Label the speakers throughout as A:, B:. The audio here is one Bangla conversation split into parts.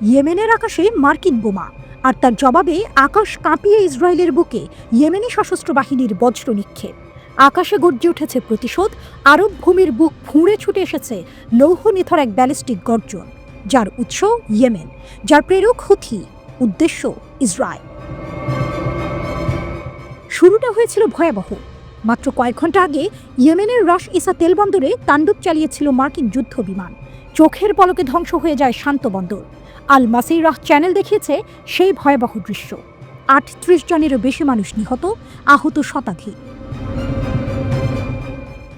A: ইয়েমেনের আকাশে মার্কিন বোমা, আর তার জবাবে আকাশ কাঁপিয়ে ইসরায়েলের বুকে ইয়েমেনি সশস্ত্র বাহিনীর বজ্র নিক্ষেপ। আকাশে গর্জে উঠেছে প্রতিশোধ, আরব ভূমির বুক ফুঁড়ে ছুটে এসেছে লৌহনিথর এক ব্যালিস্টিক গর্জন, যার উৎস ইয়েমেন, যার প্রেরক হুথি, উদ্দেশ্য ইসরায়েল। শুরুটা হয়েছিল ভয়াবহ। মাত্র কয়েক ঘন্টা আগে ইয়েমেনের রাশ ইসা তেলবন্দরে তাণ্ডব চালিয়েছিল মার্কিন যুদ্ধ বিমান। চোখের পলকে ধ্বংস হয়ে যায় শান্ত বন্দর। আল মাসিরাহ চ্যানেল দেখিয়েছে সেই ভয়াবহ দৃশ্য। ৩৮ জনেরও বেশি মানুষ নিহত, আহত শতাধিক।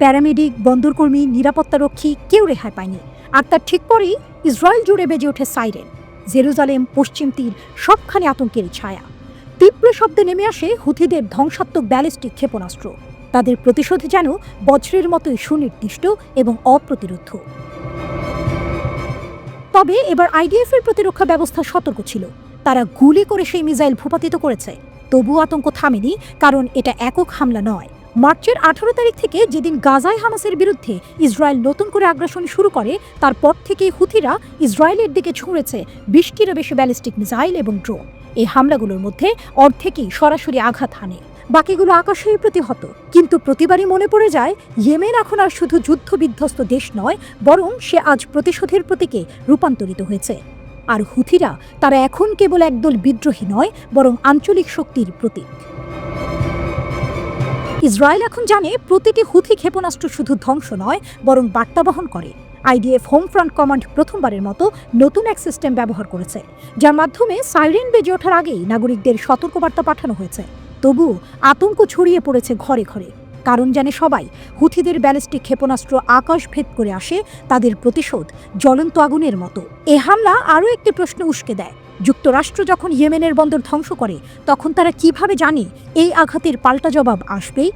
A: প্যারামেডিক, বন্দরকর্মী, নিরাপত্তারক্ষী কেউ রেহাই পায়নি। আর তার ঠিক পরেই ইসরায়েল জুড়ে বেজে ওঠে সাইরেন। জেরুজালেম, পশ্চিম তীর সবখানে আতঙ্কের ছায়া। তীব্র শব্দে নেমে আসে হুথিদের ধ্বংসাত্মক ব্যালিস্টিক ক্ষেপণাস্ত্র। তাদের প্রতিশোধ যেন বজ্রের মতোই সুনির্দিষ্ট এবং অপ্রতিরোধ্য। তবে এবার আইডিএফ এর প্রতিরক্ষা ব্যবস্থা সতর্ক ছিল। তারা গুলি করে সেই মিসাইল ভূপাতিত করেছে। তবুও আতঙ্ক থামেনি, কারণ এটা একক হামলা নয়। মার্চের ১৮ তারিখ থেকে, যেদিন গাজায় হামাসের বিরুদ্ধে ইসরায়েল নতুন করে আগ্রাসন শুরু করে, তারপর থেকেই হুথিরা ইসরায়েলের দিকে ছুঁড়েছে ২০টিরও বেশি ব্যালিস্টিক মিসাইল এবং ড্রোন। এই হামলাগুলোর মধ্যে অর্ধেকই সরাসরি আঘাত হানে, বাকিগুলো আকাশেই প্রতিহত। কিন্তু প্রতিবারই মনে পড়ে যায়, ইয়েমেন এখন আর শুধু যুদ্ধবিধ্বস্ত দেশ নয়, বরং সে আজ প্রতিশোধের প্রতীকে রূপান্তরিত হয়েছে। আর হুথিরা, তারা এখন কেবল একদল বিদ্রোহী নয়, বরং আঞ্চলিক শক্তির প্রতীক। ইসরায়েল এখন জানে, প্রতিটি হুথি ক্ষেপণাস্ত্র শুধু ধ্বংস নয়, বরং বার্তা বহন করে। আইডিএফ হোম ফ্রন্ট কমান্ড প্রথমবারের মতো নতুন এক সিস্টেম ব্যবহার করেছে, যার মাধ্যমে সাইরেন বেজে ওঠার আগেই নাগরিকদের সতর্কবার্তা পাঠানো হয়েছে। তবু আতঙ্ক ছড়িয়ে পড়েছে ঘরে ঘরে, কারণ জানে সবাই, হুথিদের ব্যালিস্টিক ক্ষেপণাস্ত্র আকাশ ভেদ করে আসে। তাদের প্রতিশোধ জ্বলন্ত আগুনের মতো। এ হামলা আরও একটি প্রশ্ন উস্কে দেয়। যুক্তরাষ্ট্র যখন ইয়েমেনের বন্দর ধ্বংস করে, তখন তারা কিভাবে জানে এই আঘাতের পাল্টা জবাব আসবেই?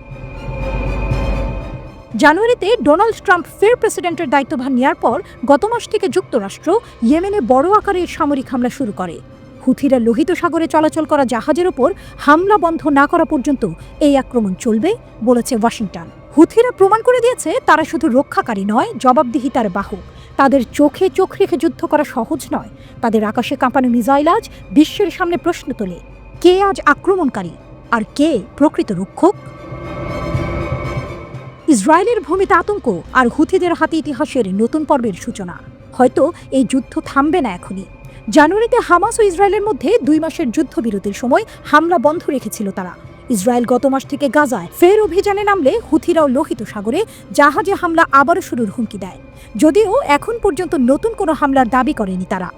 A: জানুয়ারিতে ডোনাল্ড ট্রাম্প ফের প্রেসিডেন্টের দায়িত্বভার নেওয়ার পর গত মাস থেকে যুক্তরাষ্ট্র ইয়েমেনে বড় আকারের সামরিক হামলা শুরু করে। হুথিরা লোহিত সাগরে চলাচল করা জাহাজের ওপর হামলা বন্ধ না করা পর্যন্ত এই আক্রমণ চলবে, বলেছে ওয়াশিংটন। হুথিরা প্রমাণ করে দিয়েছে, তারা শুধু রক্ষাকারী নয়, জবাবদিহিতার বাহক। তাদের চোখে চোখ রেখে যুদ্ধ করা সহজ নয়। তাদের আকাশে কাঁপানো মিসাইল আজ বিশ্বের সামনে প্রশ্ন তোলে, কে আজ আক্রমণকারী আর কে প্রকৃত রক্ষক? ইসরায়েলের ভূমিতে আতঙ্ক আর হুথিদের হাতে ইতিহাসের নতুন পর্বের সূচনা। হয়তো এই যুদ্ধ থামবে না এখনই। জানুয়ারিতে হামাস ও ইসরায়েলের মধ্যে ২ মাসের যুদ্ধবিরতির সময় হামলা বন্ধ রেখেছিল তারা। ইসরায়েল গত মাস থেকে গাজায় ফের অভিযানে নামলে হুথিরাও লোহিত সাগরে জাহাজে হামলা আবারও শুরুর হুমকি দেয়, যদিও এখন পর্যন্ত নতুন কোনো হামলার দাবি করেনি তারা।